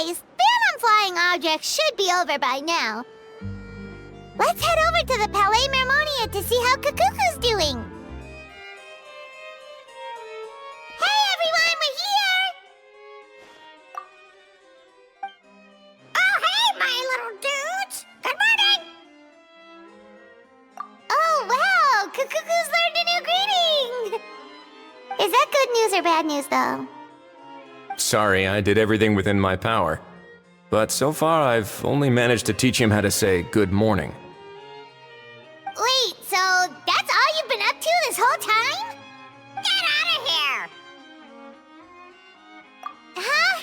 Guys, ban on flying objects should be over by now. Let's head over to the Palais Mermonia to see how Kukuku's doing. Hey everyone, we're here! Oh hey, my little dudes! Good morning! Oh wow, Kukuku's learned a new greeting! Is that good news or bad news though? Sorry, I did everything within my power. But so far, I've only managed to teach him how to say good morning. Wait, so that's all you've been up to this whole time? Get out of here! Huh?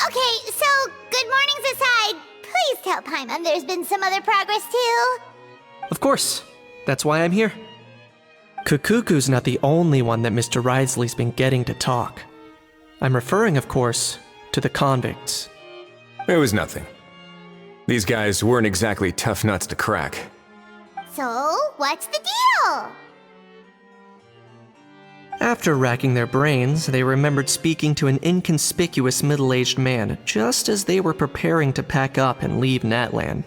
Okay, so good mornings aside, please tell Paimon there's been some other progress too. Of course. That's why I'm here. Kukuku's not the only one that Mr. Wriothesley's been getting to talk. I'm referring, of course, to the convicts. It was nothing. These guys weren't exactly tough nuts to crack. So, what's the deal? After racking their brains, they remembered speaking to an inconspicuous middle-aged man just as they were preparing to pack up and leave Natlan.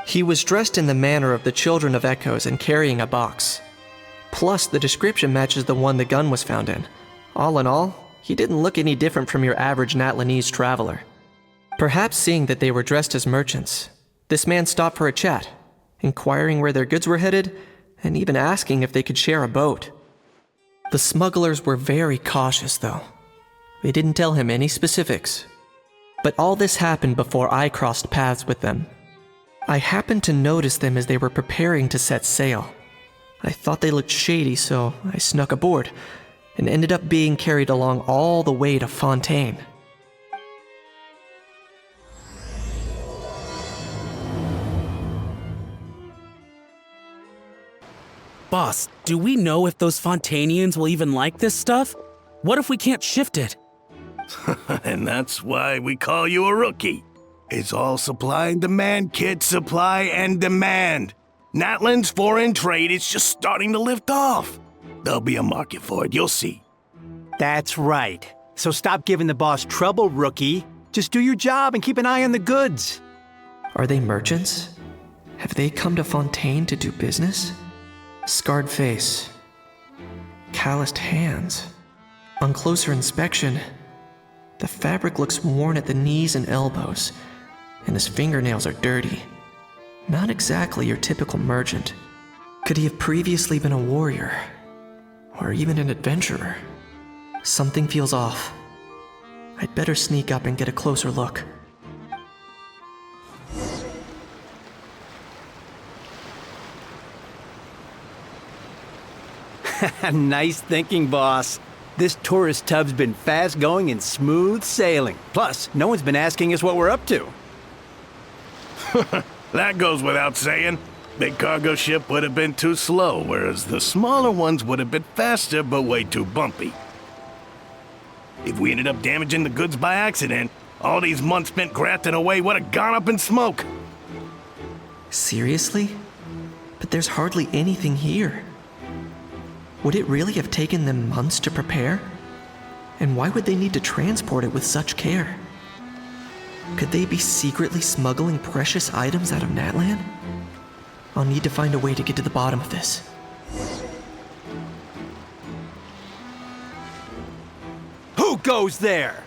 He was dressed in the manner of the Children of Echoes and carrying a box. Plus, the description matches the one the gun was found in. All in all, he didn't look any different from your average Natlanese traveler. Perhaps seeing that they were dressed as merchants, this man stopped for a chat, inquiring where their goods were headed, and even asking if they could share a boat. The smugglers were very cautious, though. They didn't tell him any specifics. But all this happened before I crossed paths with them. I happened to notice them as they were preparing to set sail. I thought they looked shady, so I snuck aboard, and ended up being carried along all the way to Fontaine. Boss, do we know if those Fontainians will even like this stuff? What if we can't shift it? And that's why we call you a rookie. It's all supply and demand, kid. Supply and demand. Natlan's foreign trade is just starting to lift off. There'll be a market for it, you'll see. That's right. So stop giving the boss trouble, rookie. Just do your job and keep an eye on the goods. Are they merchants? Have they come to Fontaine to do business? Scarred face. Calloused hands. On closer inspection, the fabric looks worn at the knees and elbows, and his fingernails are dirty. Not exactly your typical merchant. Could he have previously been a warrior? Or even an adventurer? Something feels off. I'd better sneak up and get a closer look. Nice thinking, boss. This tourist tub's been fast-going and smooth sailing. Plus, no one's been asking us what we're up to. That goes without saying. Big cargo ship would have been too slow, whereas the smaller ones would have been faster but way too bumpy. If we ended up damaging the goods by accident, all these months spent grafting away would have gone up in smoke. Seriously? But there's hardly anything here. Would it really have taken them months to prepare? And why would they need to transport it with such care? Could they be secretly smuggling precious items out of Natlan? I'll need to find a way to get to the bottom of this. Who goes there?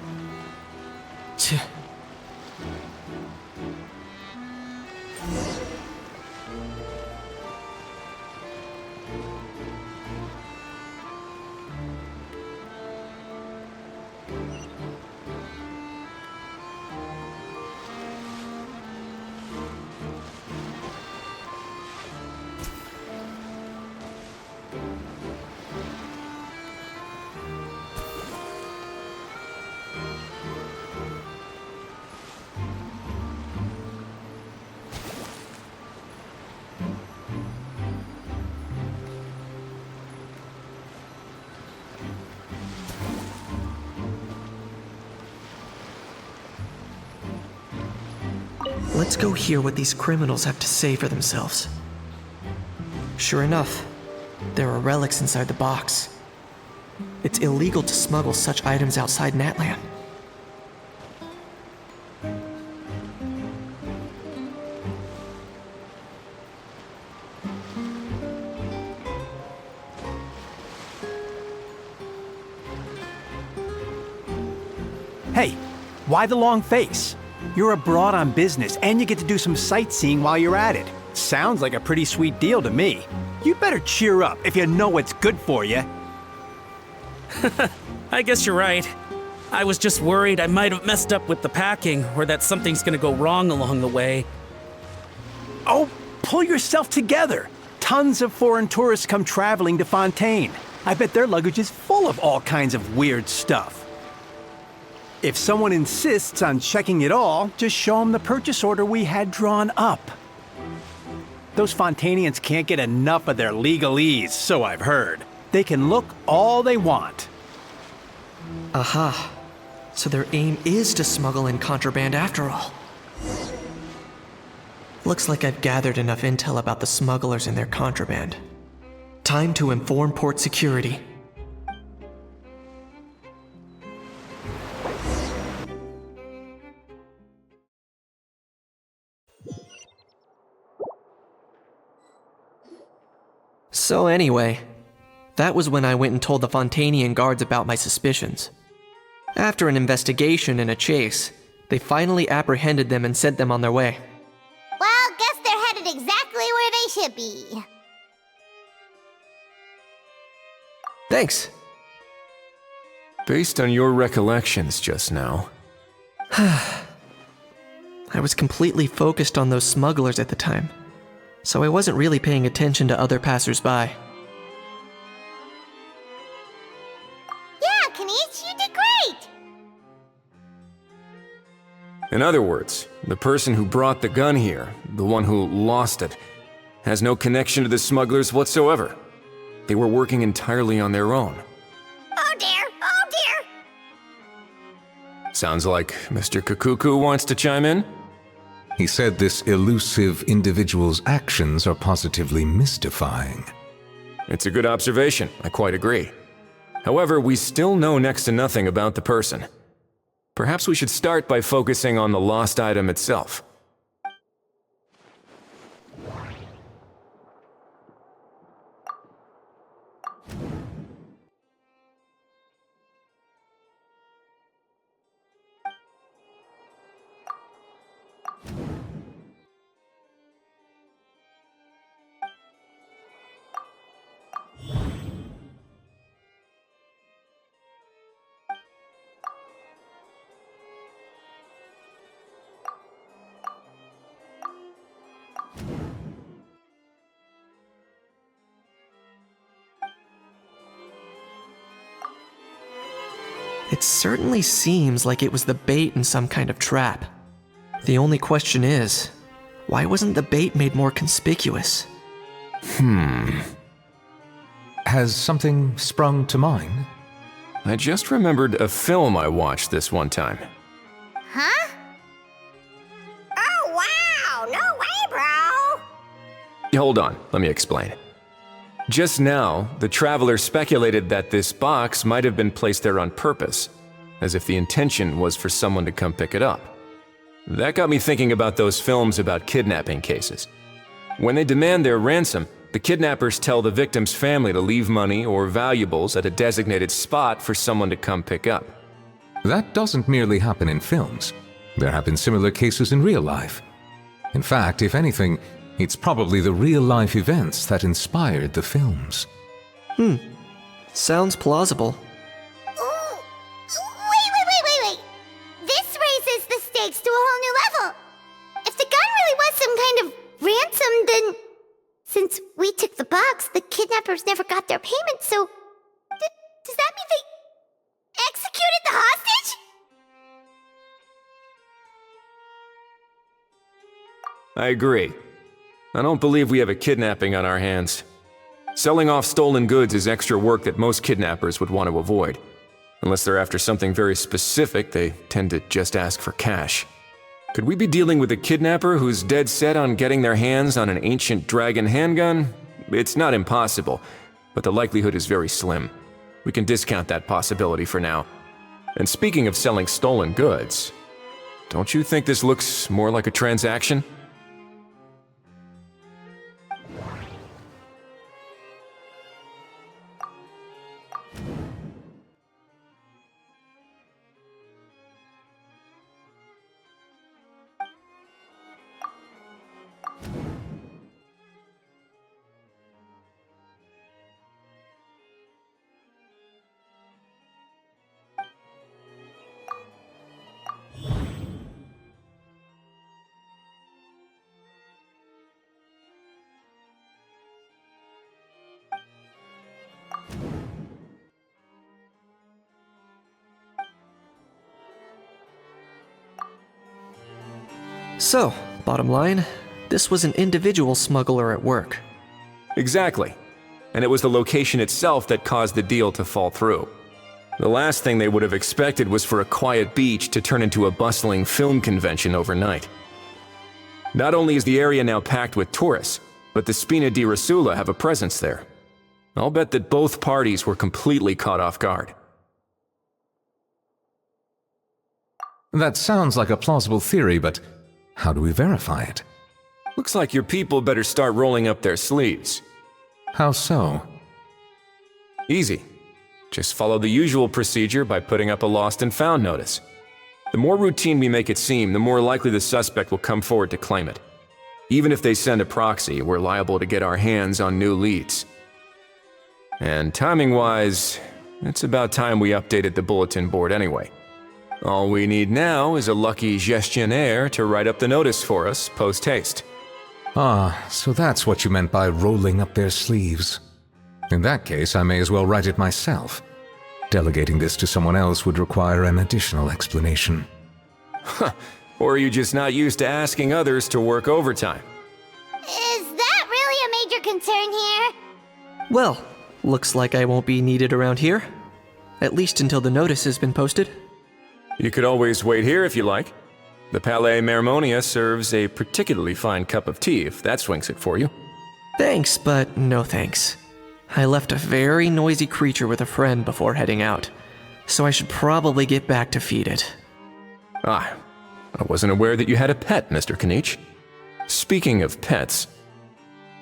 Let's go hear what these criminals have to say for themselves. Sure enough, there are relics inside the box. It's illegal to smuggle such items outside Natlan. Hey, why the long face? You're abroad on business, and you get to do some sightseeing while you're at it. Sounds like a pretty sweet deal to me. You better cheer up if you know what's good for you. I guess you're right. I was just worried I might have messed up with the packing, or that something's gonna go wrong along the way. Oh, pull yourself together. Tons of foreign tourists come traveling to Fontaine. I bet their luggage is full of all kinds of weird stuff. If someone insists on checking it all, just show them the purchase order we had drawn up. Those Fontainians can't get enough of their legalese, so I've heard. They can look all they want. Aha. So their aim is to smuggle in contraband after all. Looks like I've gathered enough intel about the smugglers and their contraband. Time to inform port security. So anyway, that was when I went and told the Fontainian guards about my suspicions. After an investigation and a chase, they finally apprehended them and sent them on their way. Well, guess they're headed exactly where they should be. Thanks. Based on your recollections just now, I was completely focused on those smugglers at the time, so I wasn't really paying attention to other passersby. Yeah, Kinich, you did great! in other words, the person who brought the gun here, the one who lost it, has no connection to the smugglers whatsoever. They were working entirely on their own. Oh dear, oh dear! Sounds like Mr. Kakuku wants to chime in? He said this elusive individual's actions are positively mystifying. It's a good observation, I quite agree. However, we still know next to nothing about the person. Perhaps we should start by focusing on the lost item itself. It certainly seems like it was the bait in some kind of trap. The only question is, why wasn't the bait made more conspicuous? Has something sprung to mind? I just remembered a film I watched this one time. Huh? Oh wow, no way, bro! Hold on, let me explain. Just now, the traveler speculated that this box might have been placed there on purpose, as if the intention was for someone to come pick it up. That got me thinking about those films about kidnapping cases. When they demand their ransom, the kidnappers tell the victim's family to leave money or valuables at a designated spot for someone to come pick up. That doesn't merely happen in films. There have been similar cases in real life. In fact, if anything, it's probably the real-life events that inspired the films. Sounds plausible. Ooh. Wait. This raises the stakes to a whole new level. If the gun really was some kind of ransom, then since we took the box, the kidnappers never got their payment, so does that mean they executed the hostage? I agree. I don't believe we have a kidnapping on our hands. Selling off stolen goods is extra work that most kidnappers would want to avoid. Unless they're after something very specific, they tend to just ask for cash. Could we be dealing with a kidnapper who's dead set on getting their hands on an ancient dragon handgun? It's not impossible, but the likelihood is very slim. we can discount that possibility for now. And speaking of selling stolen goods, don't you think this looks more like a transaction? So, bottom line, this was an individual smuggler at work. Exactly. And it was the location itself that caused the deal to fall through. The last thing they would have expected was for a quiet beach to turn into a bustling film convention overnight. Not only is the area now packed with tourists, but the Spina di Rosula have a presence there. I'll bet that both parties were completely caught off guard. That sounds like a plausible theory, but how do we verify it? Looks like your people better start rolling up their sleeves. How so? Easy. Just follow the usual procedure by putting up a lost and found notice. The more routine we make it seem, the more likely the suspect will come forward to claim it. Even if they send a proxy, we're liable to get our hands on new leads. And timing-wise, it's about time we updated the bulletin board anyway. All we need now is a lucky gestionnaire to write up the notice for us post-haste. Ah, so that's what you meant by rolling up their sleeves. In that case, I may as well write it myself. Delegating this to someone else would require an additional explanation. Or are you just not used to asking others to work overtime? Is that really a major concern here? Well, looks like I won't be needed around here. At least until the notice has been posted. You could always wait here if you like. The Palais Mermonia serves a particularly fine cup of tea if that swings it for you. Thanks, but no thanks. I left a very noisy creature with a friend before heading out, so I should probably get back to feed it. Ah, I wasn't aware that you had a pet, Mr. Kinich. Speaking of pets...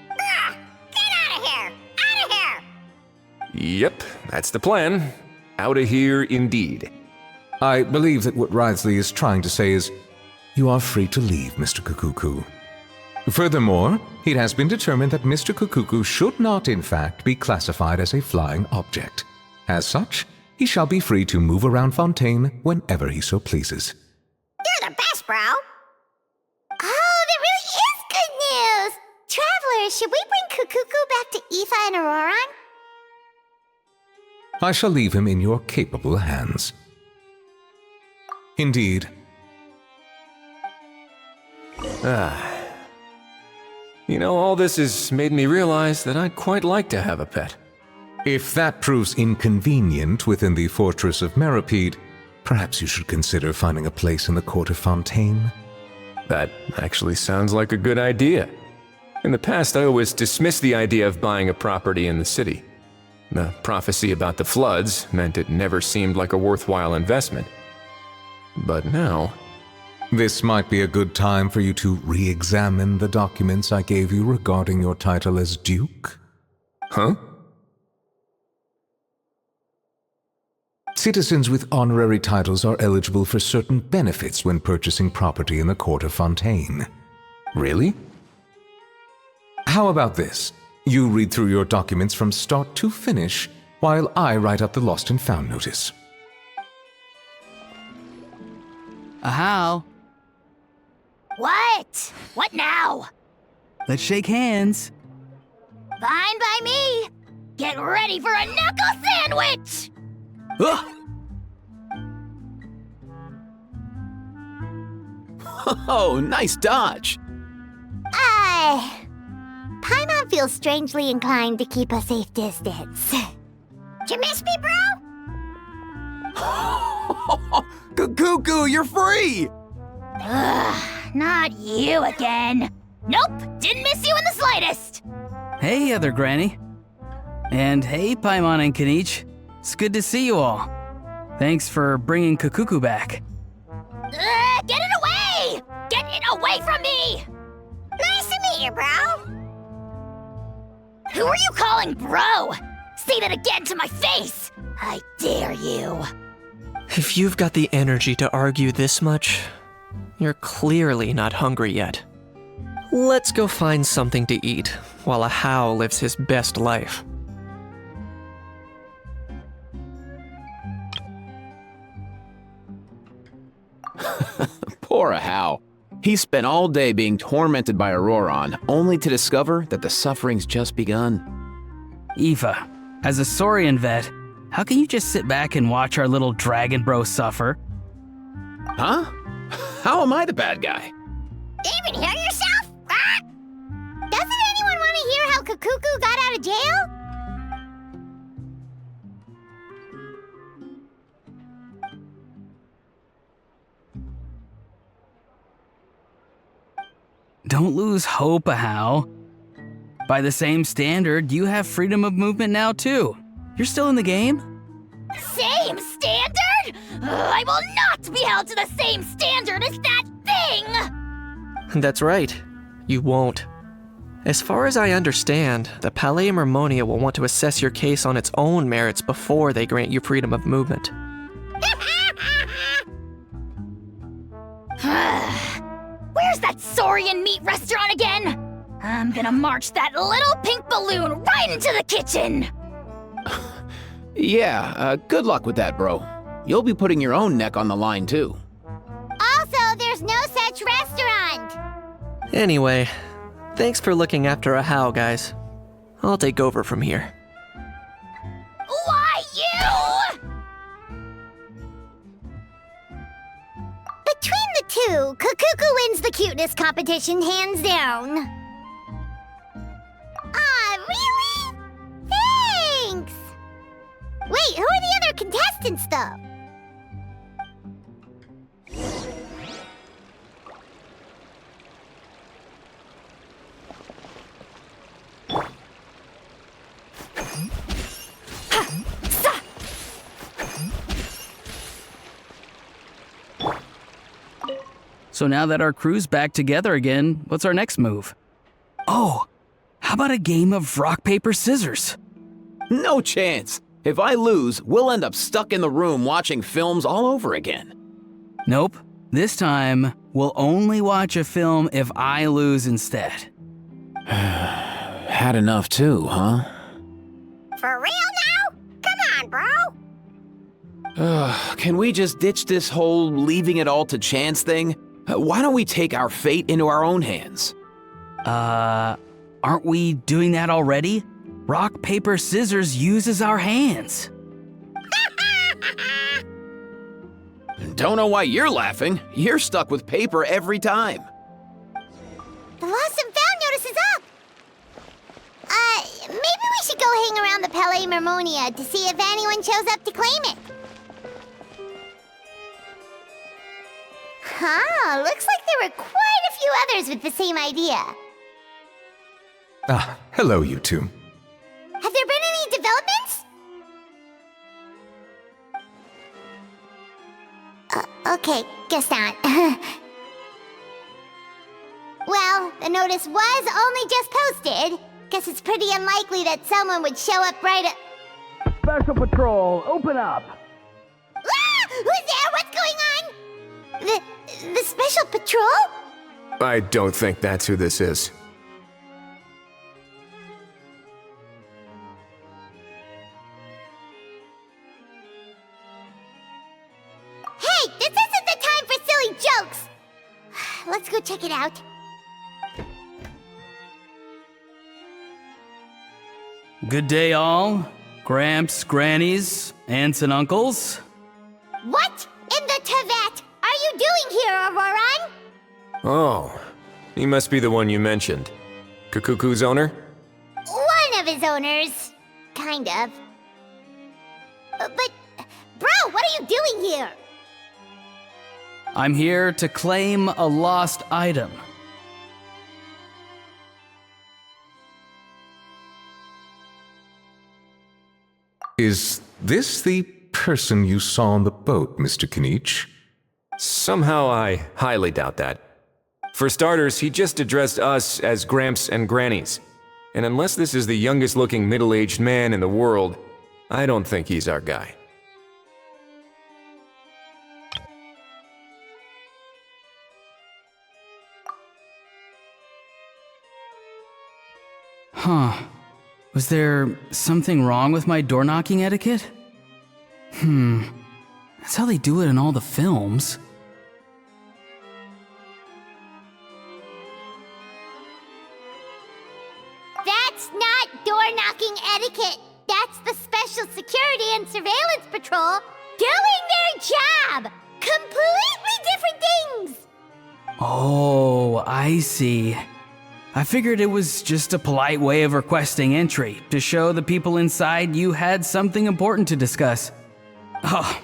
Get out of here! Out of here! Yep, that's the plan. Out of here indeed. I believe that what Wriothesley is trying to say is, you are free to leave, Mr. Kukuku. Furthermore, it has been determined that Mr. Kukuku should not, in fact, be classified as a flying object. As such, he shall be free to move around Fontaine whenever he so pleases. You're the best, bro! Oh, that really is good news! Travelers, should we bring Kukuku back to Aoife and Ororon? I shall leave him in your capable hands. Indeed. You know, all this has made me realize that I'd quite like to have a pet. If that proves inconvenient within the fortress of Meropide, perhaps you should consider finding a place in the court of Fontaine. That actually sounds like a good idea. In the past, I always dismissed the idea of buying a property in the city. The prophecy about the floods meant it never seemed like a worthwhile investment. But now... This might be a good time for you to re-examine the documents I gave you regarding your title as Duke. Huh? Citizens with honorary titles are eligible for certain benefits when purchasing property in the court of Fontaine. Really? How about this? You read through your documents from start to finish, while I write up the lost and found notice. How? What? What now? Let's shake hands. Fine by me! Get ready for a knuckle sandwich! Ugh! Oh, nice dodge. Paimon feels strangely inclined to keep a safe distance. Did you miss me, bro? Kukuku, you're free! Ugh, not you again. Nope, didn't miss you in the slightest. Hey, other granny. And hey, Paimon and Kinich. It's good to see you all. Thanks for bringing Kukuku back. Get it away! Get it away from me! Nice to meet you, bro. Who are you calling bro? Say that again to my face! I dare you. If you've got the energy to argue this much, you're clearly not hungry yet. Let's go find something to eat while a How lives his best life. Poor How. He spent all day being tormented by Ororon, only to discover that the suffering's just begun. Eva, as a Saurian vet, how can you just sit back and watch our little dragon bro suffer? Huh? How am I the bad guy? Even hear yourself? Ah! Doesn't anyone want to hear how Kukuku got out of jail? Don't lose hope, How. By the same standard, you have freedom of movement now too. You're still in the game? Same standard? I will not be held to the same standard as that thing! That's right. You won't. As far as I understand, the Palais Mermonia will want to assess your case on its own merits before they grant you freedom of movement. Where's that Saurian meat restaurant again? I'm gonna march that little pink balloon right into the kitchen! Yeah, good luck with that, bro. You'll be putting your own neck on the line, too. Also, there's no such restaurant! Anyway, thanks for looking after a How, guys. I'll take over from here. Why you? Between the two, Kukuku wins the cuteness competition hands down. Ah, really? Thanks! Wait, who are the other contestants, though? So now that our crew's back together again, what's our next move? Oh, how about a game of rock, paper, scissors? No chance. If I lose, we'll end up stuck in the room watching films all over again. Nope. This time, we'll only watch a film if I lose instead. Had enough too, huh? For real now? Come on, bro. Can we just ditch this whole leaving it all to chance thing? Why don't we take our fate into our own hands? Aren't we doing that already? Rock, paper, scissors uses our hands. Don't know why you're laughing. You're stuck with paper every time. The lost and found notice is up! Maybe we should go hang around the Palais Mermonia to see if anyone shows up to claim it. Huh, looks like there were quite a few others with the same idea. Ah, hello, you two. Have there been any developments? Okay, guess not. Well, the notice was only just posted. Guess it's pretty unlikely that someone would show up right at... Special Patrol, open up! Ah! Who's there? What's going on? The Special Patrol? I don't think that's who this is. Hey, this isn't the time for silly jokes! Let's go check it out. Good day, all. Gramps, grannies, aunts, and uncles. What in the Tevet are you doing here, Ororon? Oh, he must be the one you mentioned. Kukuku's owner? One of his owners. Kind of. But, bro, what are you doing here? I'm here to claim a lost item. Is this the person you saw on the boat, Mr. Kinich? Somehow I highly doubt that. For starters, he just addressed us as Gramps and Grannies. And unless this is the youngest looking middle-aged man in the world, I don't think he's our guy. Huh. Was there something wrong with my door-knocking etiquette? That's how they do it in all the films. That's not door-knocking etiquette. That's the Special Security and Surveillance Patrol doing their job. Completely different things. Oh, I see. I figured it was just a polite way of requesting entry to show the people inside you had something important to discuss. Oh,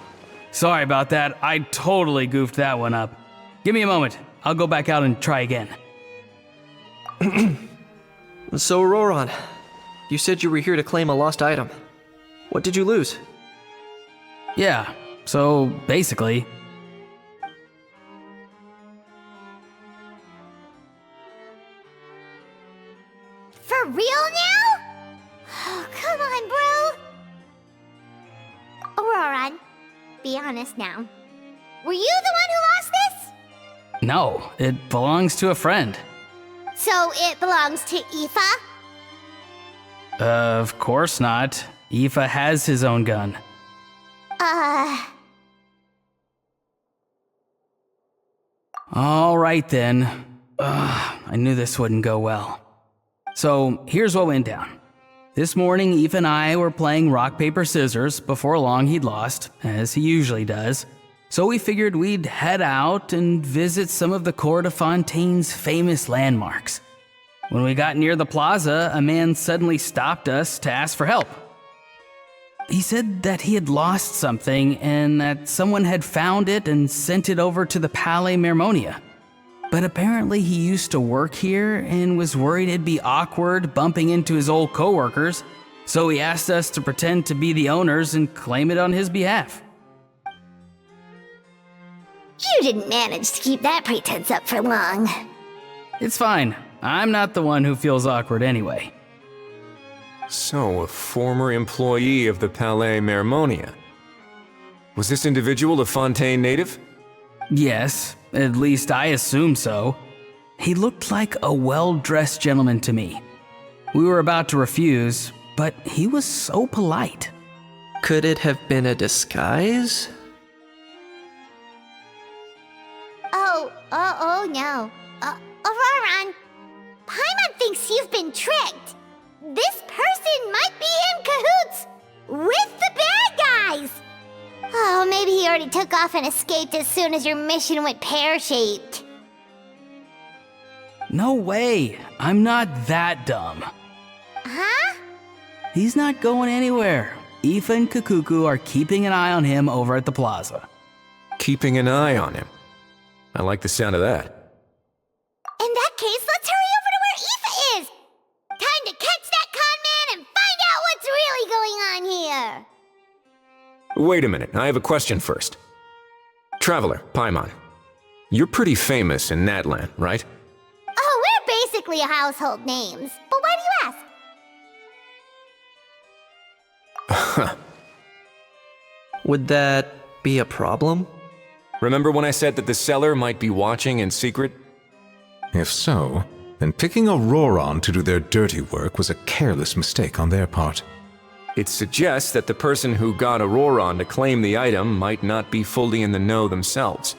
sorry about that. I totally goofed that one up. Give me a moment. I'll go back out and try again. So, Ororon, you said you were here to claim a lost item. What did you lose? Yeah, so basically... For real now? Oh, come on, bro. Ororon, be honest now. Were you the one who lost this? No, it belongs to a friend. So it belongs to Aoife? Of course not. Aoife has his own gun. All right then. I knew this wouldn't go well. So here's what went down. This morning, Aoife and I were playing rock, paper, scissors. Before long, he'd lost, as he usually does. So we figured we'd head out and visit some of the court of Fontaine's famous landmarks. When we got near the plaza, a man suddenly stopped us to ask for help. He said that he had lost something and that someone had found it and sent it over to the Palais Mermonia. But apparently he used to work here and was worried it'd be awkward bumping into his old coworkers, so he asked us to pretend to be the owners and claim it on his behalf. You didn't manage to keep that pretense up for long. It's fine. I'm not the one who feels awkward anyway. So, a former employee of the Palais Mermonia. Was this individual a Fontaine native? Yes, at least I assume so. He looked like a well-dressed gentleman to me. We were about to refuse, but he was so polite. Could it have been a disguise? Oh no. Ororon, Paimon thinks you've been tricked. This person might be in cahoots with the bad guys. Oh, maybe he already took off and escaped as soon as your mission went pear-shaped. No way. I'm not that dumb. Huh? He's not going anywhere. Aoife and Kukuku are keeping an eye on him over at the plaza. Keeping an eye on him. I like the sound of that. In that case, let's hurry over to where Aoife is. Time to catch that con man and find out what's really going on here. Wait a minute, I have a question first. Traveler, Paimon, you're pretty famous in Natlan, right? Oh, we're basically household names. But why do you ask? Would that be a problem? Remember when I said that the seller might be watching in secret? If so, then picking ororon to do their dirty work was a careless mistake on their part. It suggests that the person who got ororon to claim the item might not be fully in the know themselves.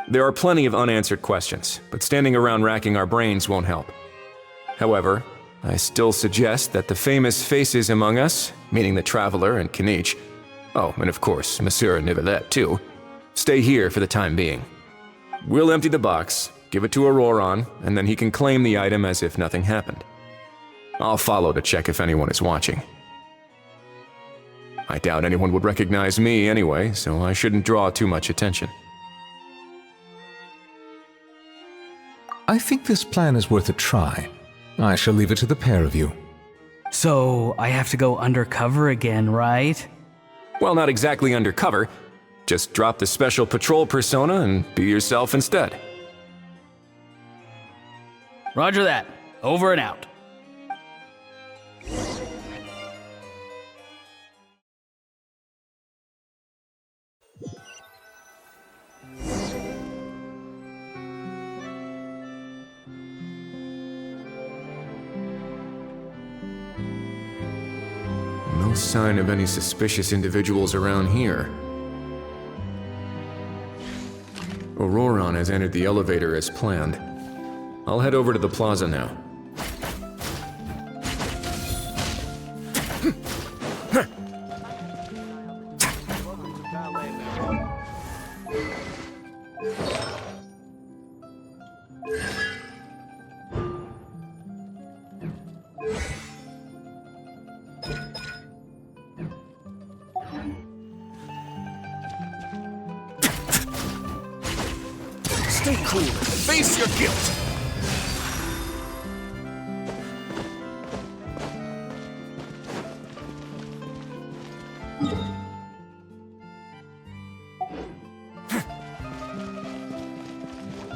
There are plenty of unanswered questions, but standing around racking our brains won't help. However, I still suggest that the famous faces among us, meaning the Traveler and Kinich, oh, and of course, Monsieur Neuvillette too, stay here for the time being. We'll empty the box, give it to ororon, and then he can claim the item as if nothing happened. I'll follow to check if anyone is watching. I doubt anyone would recognize me anyway, so I shouldn't draw too much attention. I think this plan is worth a try. I shall leave it to the pair of you. So I have to go undercover again, right? Well, not exactly undercover. Just drop the special patrol persona and be yourself instead. Roger that. Over and out. No sign of any suspicious individuals around here. Ororon has entered the elevator as planned. I'll head over to the plaza now. Stay cool and face your guilt!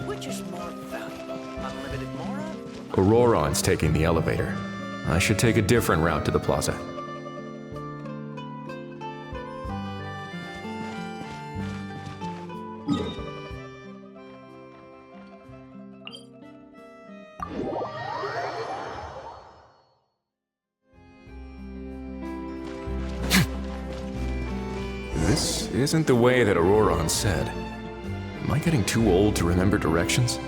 Which is more valuable, unlimited mora? Ororon's taking the elevator. I should take a different route to the plaza. This isn't the way that Ororon said. Am I getting too old to remember directions?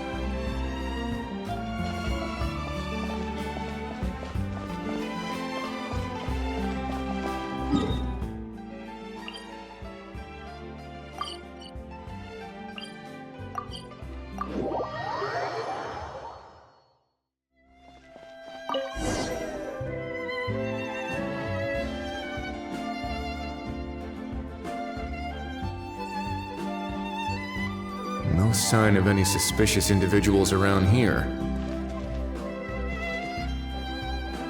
No sign of any suspicious individuals around here.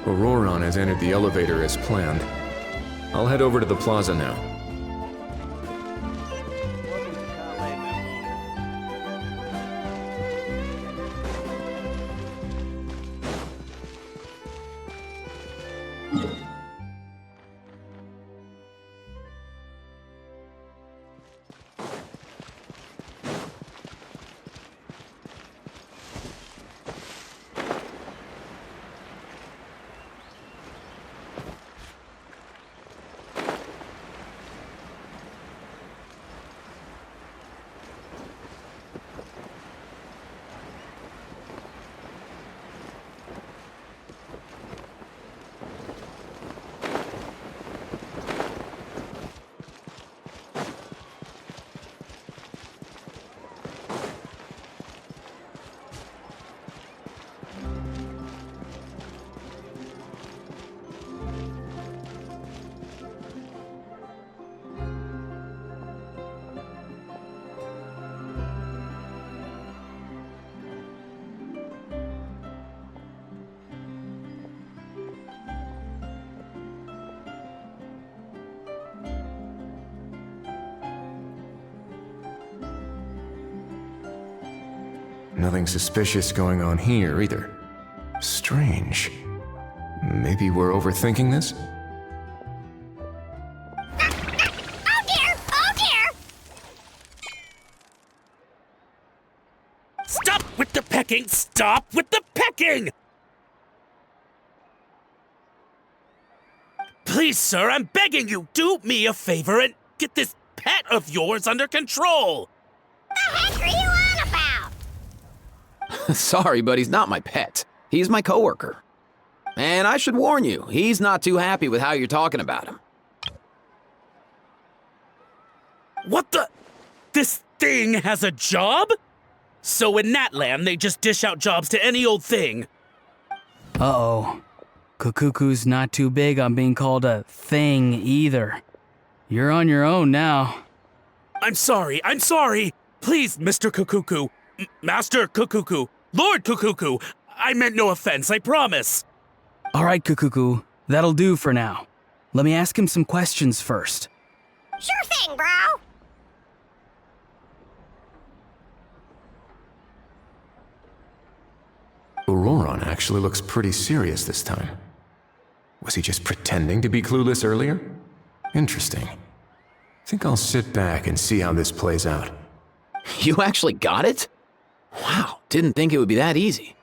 Ororon has entered the elevator as planned. I'll head over to the plaza now. Nothing suspicious going on here either. Strange. Maybe we're overthinking this? Oh dear! Oh dear! Stop with the pecking! Stop with the pecking! Please, sir, I'm begging you, do me a favor and get this pet of yours under control! The heck are you on about? Sorry, but he's not my pet. He's my coworker. And I should warn you, he's not too happy with how you're talking about him. What the? This thing has a job? So in Natlan, they just dish out jobs to any old thing. Uh-oh. Kukuku's not too big on being called a thing either. You're on your own now. I'm sorry. Please, Mr. Kukuku. Master Kukuku. Lord Kukuku. I meant no offense, I promise. All right, Kukuku. That'll do for now. Let me ask him some questions first. Sure thing, bro. Ororon actually looks pretty serious this time. Was he just pretending to be clueless earlier? Interesting. Think I'll sit back and see how this plays out. You actually got it? Wow, didn't think it would be that easy.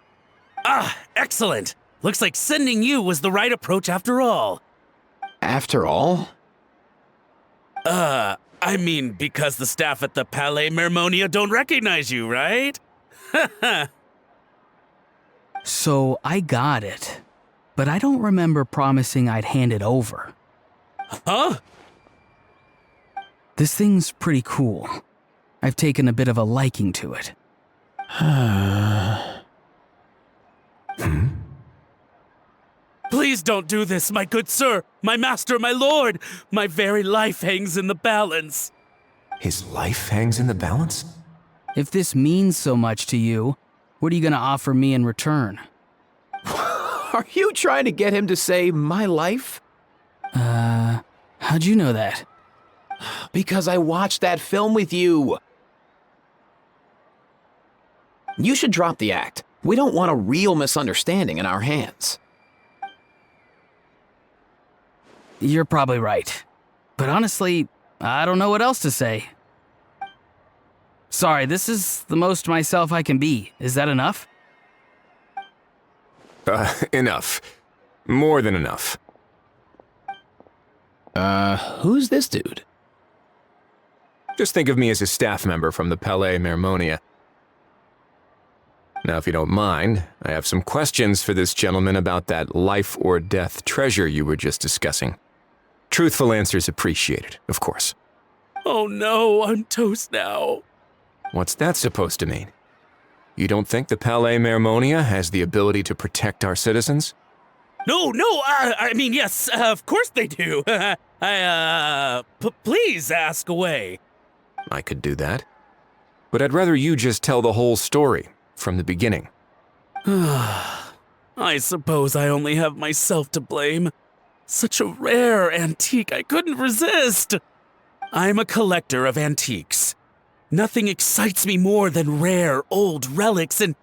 Ah, excellent. Looks like sending you was the right approach after all. After all? I mean, because the staff at the Palais Mermonia don't recognize you, right? So I got it, but I don't remember promising I'd hand it over. Huh? This thing's pretty cool. I've taken a bit of a liking to it. Please don't do this, my good sir, my master, my lord. My very life hangs in the balance. His life hangs in the balance? If this means so much to you, what are you gonna offer me in return? Are you trying to get him to say my life? How'd you know that? Because I watched that film with you. You should drop the act. We don't want a real misunderstanding in our hands. You're probably right. But honestly, I don't know what else to say. Sorry, this is the most myself I can be. Is that enough? Enough. More than enough. Who's this dude? Just think of me as a staff member from the Palais Mermonia. Now, if you don't mind, I have some questions for this gentleman about that life or death treasure you were just discussing. Truthful answers appreciated, of course. Oh no, I'm toast now. What's that supposed to mean? You don't think the Palais Mermonia has the ability to protect our citizens? No, I mean, yes, of course they do. Please ask away. I could do that. But I'd rather you just tell the whole story, from the beginning. I suppose I only have myself to blame. Such a rare antique, I couldn't resist. I'm a collector of antiques. Nothing excites me more than rare, old relics, and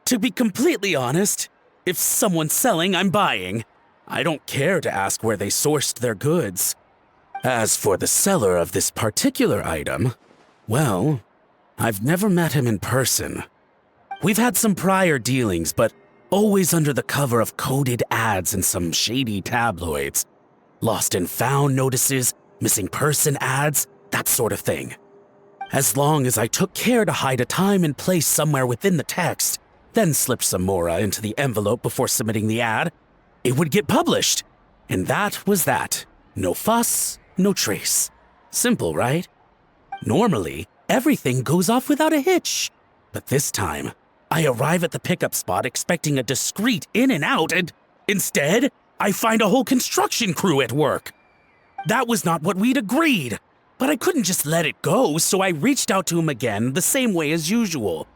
to be completely honest, if someone's selling, I'm buying. I don't care to ask where they sourced their goods. As for the seller of this particular item, well, I've never met him in person. We've had some prior dealings, but always under the cover of coded ads in some shady tabloids. Lost and found notices, missing person ads, that sort of thing. As long as I took care to hide a time and place somewhere within the text, then slip some mora into the envelope before submitting the ad, it would get published. And that was that. No fuss, no trace. Simple, right? Normally, everything goes off without a hitch. But this time, I arrive at the pickup spot expecting a discreet in and out, and instead, I find a whole construction crew at work. That was not what we'd agreed, but I couldn't just let it go, so I reached out to him again the same way as usual.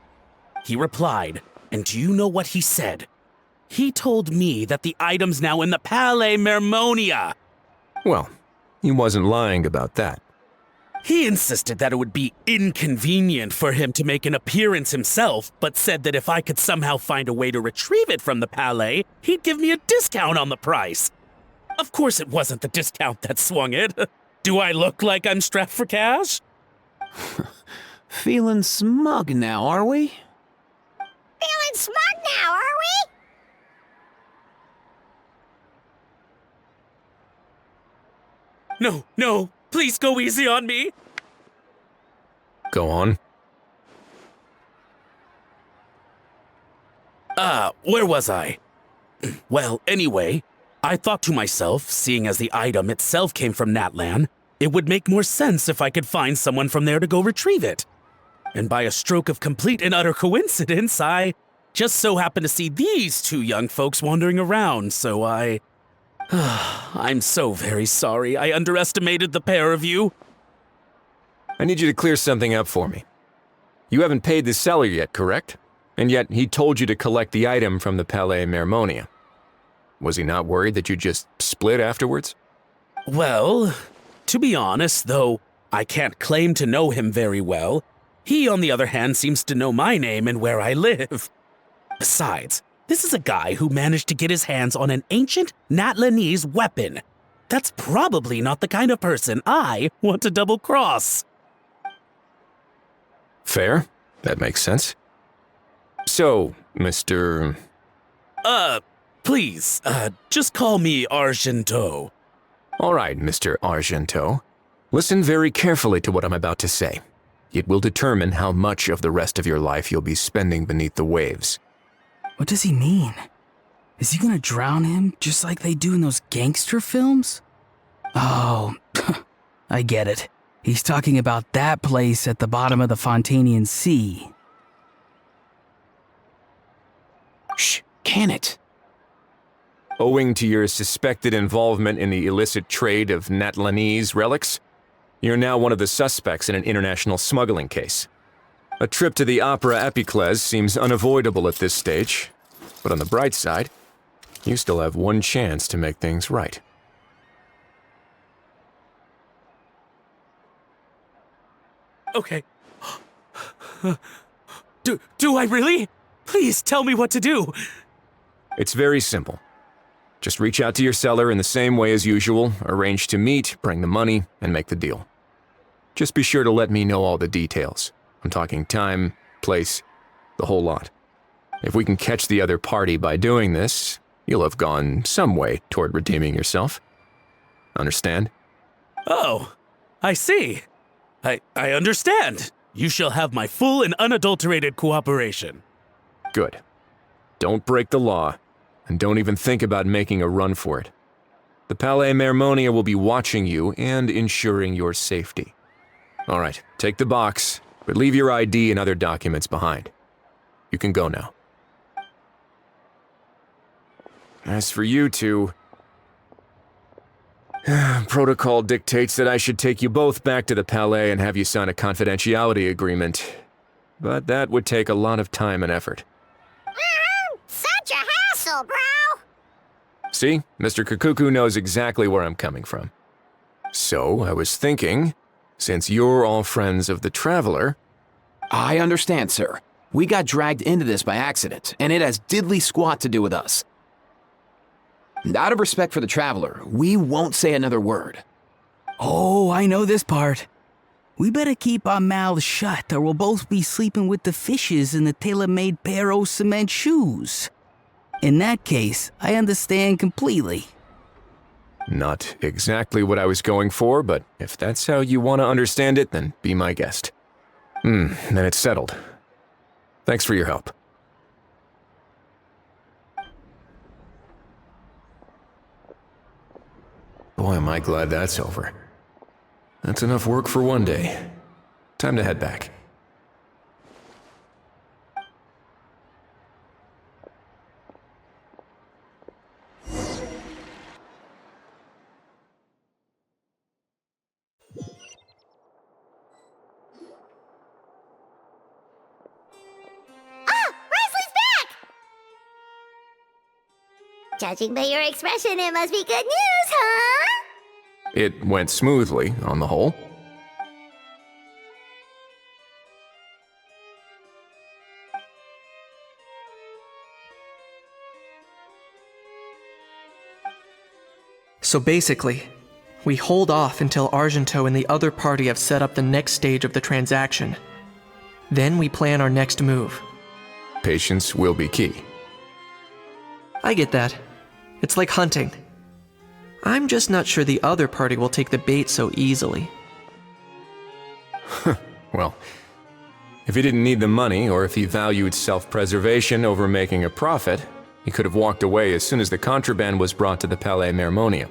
He replied, and do you know what he said? He told me that the item's now in the Palais Mermonia. Well, he wasn't lying about that. He insisted that it would be inconvenient for him to make an appearance himself, but said that if I could somehow find a way to retrieve it from the Palais, he'd give me a discount on the price. Of course it wasn't the discount that swung it. Do I look like I'm strapped for cash? Feeling smug now, are we? Feeling smug now, are we? No, please go easy on me. Go on. Where was I? Well, anyway, I thought to myself, seeing as the item itself came from Natlan, it would make more sense if I could find someone from there to go retrieve it. And by a stroke of complete and utter coincidence, I just so happened to see these two young folks wandering around, so I'm so very sorry I underestimated the pair of you. I need you to clear something up for me. You haven't paid the seller yet, correct? And yet he told you to collect the item from the Palais Mermonia. Was he not worried that you'd just split afterwards? Well, to be honest, though I can't claim to know him very well, he, on the other hand, seems to know my name and where I live. Besides, this is a guy who managed to get his hands on an ancient Natlanese weapon. That's probably not the kind of person I want to double-cross. Fair. That makes sense. So, Mr. Please, just call me Argento. All right, Mr. Argento. Listen very carefully to what I'm about to say. It will determine how much of the rest of your life you'll be spending beneath the waves. What does he mean? Is he gonna drown him just like they do in those gangster films? Oh, I get it. He's talking about that place at the bottom of the Fontainian Sea. Shh, can it? Owing to your suspected involvement in the illicit trade of Natlanese relics, you're now one of the suspects in an international smuggling case. A trip to the Opera Epiclese seems unavoidable at this stage, but on the bright side, you still have one chance to make things right. Okay. Do I really? Please tell me what to do. It's very simple. Just reach out to your seller in the same way as usual, arrange to meet, bring the money, and make the deal. Just be sure to let me know all the details. I'm talking time, place, the whole lot. If we can catch the other party by doing this, you'll have gone some way toward redeeming yourself. Understand? Oh, I see. I understand. You shall have my full and unadulterated cooperation. Good. Don't break the law, and don't even think about making a run for it. The Palais Mermonia will be watching you and ensuring your safety. All right, take the box, but leave your ID and other documents behind. You can go now. As for you two, protocol dictates that I should take you both back to the Palais and have you sign a confidentiality agreement. But that would take a lot of time and effort. Such a hassle, bro! See, Mr. Kukuku knows exactly where I'm coming from. So, I was thinking, since you're all friends of the Traveler... I understand, sir. We got dragged into this by accident, and it has diddly squat to do with us. And out of respect for the Traveler, we won't say another word. Oh, I know this part. We better keep our mouths shut or we'll both be sleeping with the fishes in the tailor-made pair of cement shoes. In that case, I understand completely. Not exactly what I was going for, but if that's how you want to understand it, then be my guest. Then it's settled. Thanks for your help. Boy, am I glad that's over. That's enough work for one day. Time to head back. Judging by your expression, it must be good news, huh? It went smoothly, on the whole. So basically, we hold off until Argento and the other party have set up the next stage of the transaction. Then we plan our next move. Patience will be key. I get that. It's like hunting. I'm just not sure the other party will take the bait so easily. Well, if he didn't need the money, or if he valued self-preservation over making a profit, he could have walked away as soon as the contraband was brought to the Palais Mermonia.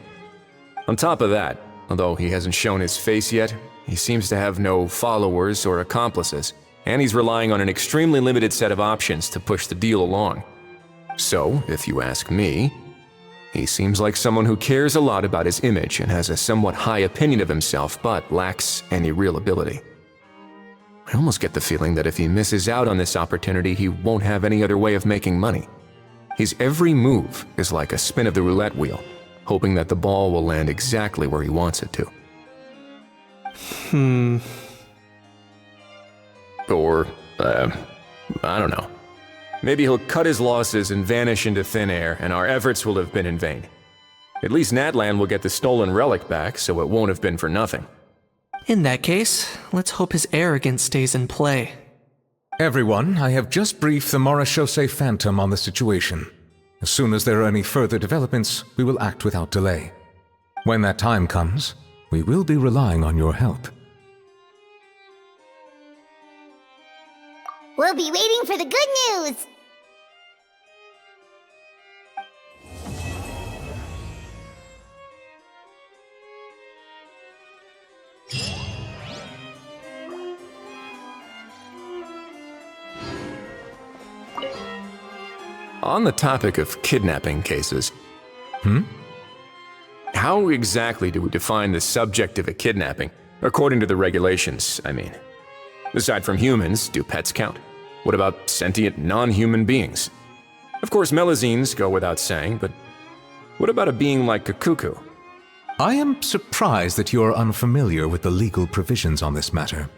On top of that, although he hasn't shown his face yet, he seems to have no followers or accomplices, and he's relying on an extremely limited set of options to push the deal along. So, if you ask me, he seems like someone who cares a lot about his image and has a somewhat high opinion of himself, but lacks any real ability. I almost get the feeling that if he misses out on this opportunity, he won't have any other way of making money. His every move is like a spin of the roulette wheel, hoping that the ball will land exactly where he wants it to. Or, I don't know. Maybe he'll cut his losses and vanish into thin air, and our efforts will have been in vain. At least Natlan will get the stolen relic back, so it won't have been for nothing. In that case, let's hope his arrogance stays in play. Everyone, I have just briefed the Marechaussee Phantom on the situation. As soon as there are any further developments, we will act without delay. When that time comes, we will be relying on your help. We'll be waiting for the good news. On the topic of kidnapping cases, how exactly do we define the subject of a kidnapping? According to the regulations, I mean. Aside from humans, do pets count? What about sentient non-human beings? Of course, Melazines go without saying, but what about a being like Kukuku? I am surprised that you are unfamiliar with the legal provisions on this matter.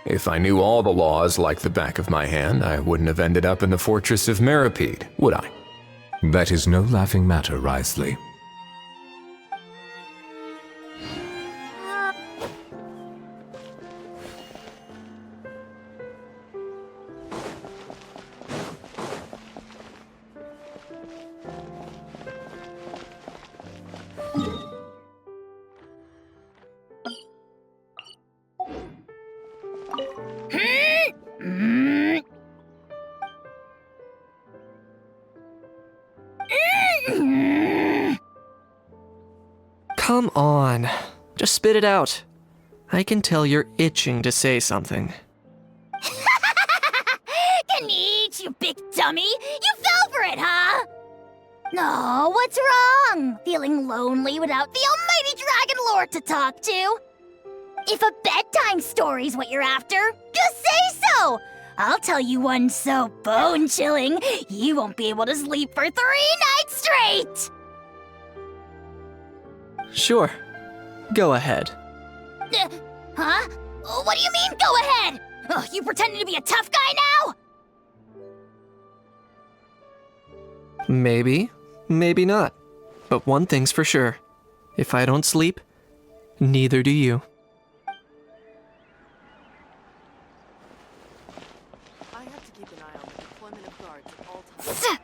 If I knew all the laws like the back of my hand, I wouldn't have ended up in the fortress of Meripede, would I? That is no laughing matter, Wriothesley. Come on, just spit it out. I can tell you're itching to say something. Kinich, you big dummy! You fell for it, huh? No, what's wrong? Feeling lonely without the almighty Dragon Lord to talk to? If a bedtime story's what you're after, just say so! I'll tell you one so bone-chilling, you won't be able to sleep for 3 nights straight! Sure, go ahead. Huh? What do you mean, go ahead? You pretending to be a tough guy now? Maybe, maybe not. But one thing's for sure. If I don't sleep, neither do you. I have to keep an eye on the deployment of guards at all times.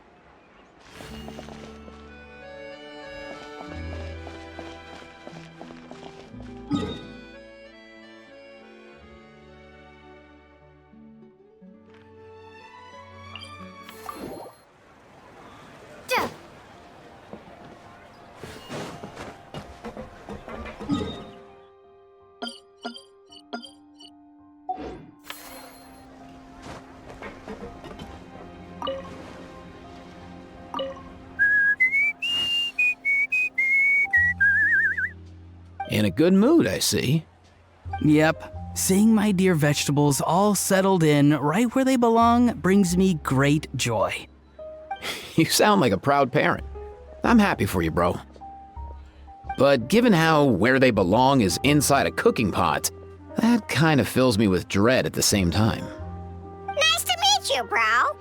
In a good mood, I see. Yep, seeing my dear vegetables all settled in right where they belong brings me great joy. You sound like a proud parent. I'm happy for you, bro. But given how where they belong is inside a cooking pot, that kind of fills me with dread at the same time. Nice to meet you, bro.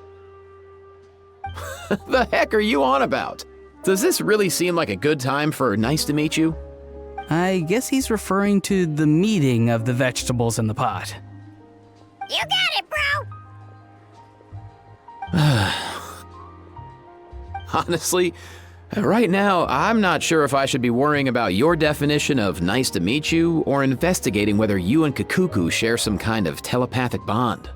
The heck are you on about? Does this really seem like a good time for nice to meet you? I guess he's referring to the meeting of the vegetables in the pot. You got it, bro. Honestly, right now, I'm not sure if I should be worrying about your definition of nice to meet you or investigating whether you and Kukuku share some kind of telepathic bond.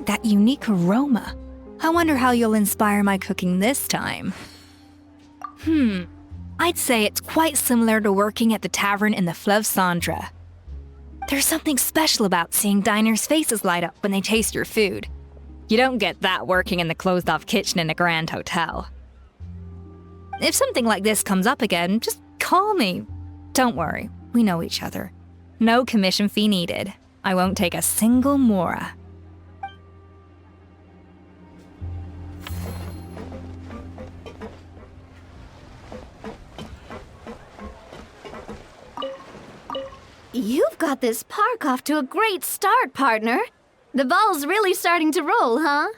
That unique aroma. I wonder how you'll inspire my cooking this time. I'd say it's quite similar to working at the tavern in the Fleuve Cendre. There's something special about seeing diners' faces light up when they taste your food. You don't get that working in the closed-off kitchen in a grand hotel. If something like this comes up again, just call me. Don't worry, we know each other. No commission fee needed. I won't take a single mora. You've got this park off to a great start, partner. The ball's really starting to roll, huh?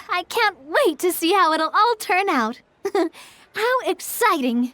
I can't wait to see how it'll all turn out. How exciting!